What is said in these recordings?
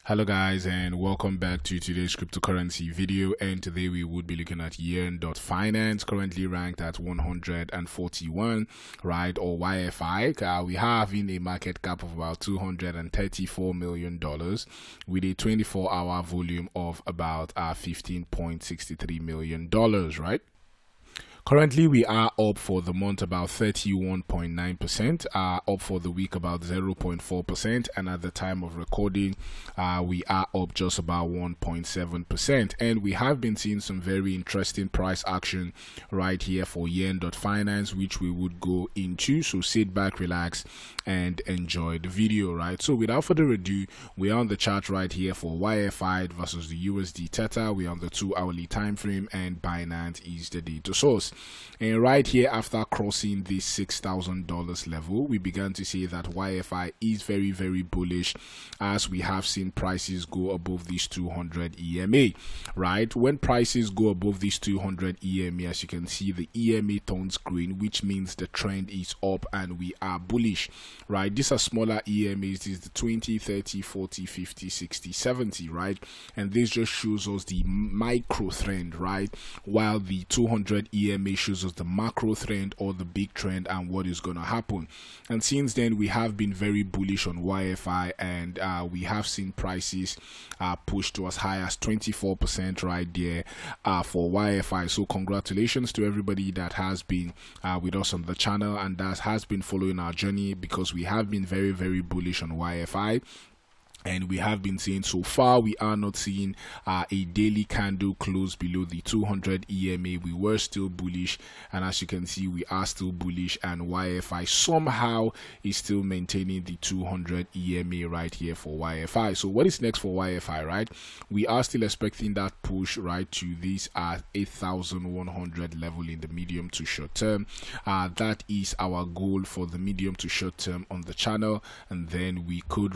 Hello guys, and welcome back to today's cryptocurrency video. And today we would be looking at YEARN.finance, currently ranked at 141, right, or YFI. We have in a market cap of about $234 million with a 24-hour volume of about $15.63 million, right? Currently, we are up for the month about 31.9%, up for the week about 0.4%, and at the time of recording, we are up just about 1.7%. And we have been seeing some very interesting price action right here for YEARN.finance, which we would go into. So sit back, relax, and enjoy the video, right? So without further ado, we are on the chart right here for YFI versus the USD Theta. We are on the 2-hourly time frame, and Binance is the data source. And right here, after crossing this $6,000 level, we began to see that YFI is very, very bullish, as we have seen prices go above this 200 EMA, right? When prices go above this 200 EMA, as you can see, the EMA turns green, which means the trend is up and we are bullish, right? These are smaller EMAs. This is the 20, 30, 40, 50, 60, 70, right? And this just shows us the micro trend, right? While the 200 EMA shows us the macro trend or the big trend and what is going to happen. And since then, we have been very bullish on YFI, and we have seen prices push to as high as 24% right there for YFI. So congratulations to everybody that has been with us on the channel and that has been following our journey, because we have been very, very bullish on YFI. And we have been seeing, so far we are not seeing a daily candle close below the 200 EMA. We were still bullish, and as you can see, we are still bullish, and YFI somehow is still maintaining the 200 EMA right here for YFI. So what is next for YFI, right? We are still expecting that push right to this 8,100 level in the medium to short term. That is our goal for the medium to short term on the channel, and then we could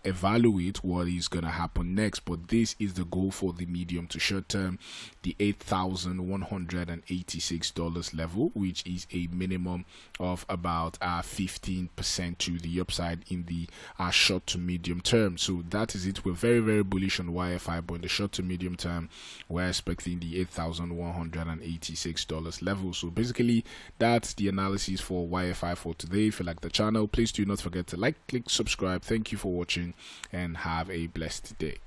evaluate what is going to happen next. But this is the goal for the medium to short term, the $8,186 level, which is a minimum of about 15% to the upside in the short to medium term. So that is it. We're very, very bullish on YFI, but in the short to medium term, we're expecting the $8,186 level. So basically, that's the analysis for YFI for today. If you like the channel, please do not forget to like, click, subscribe. Thank you for watching, and have a blessed day.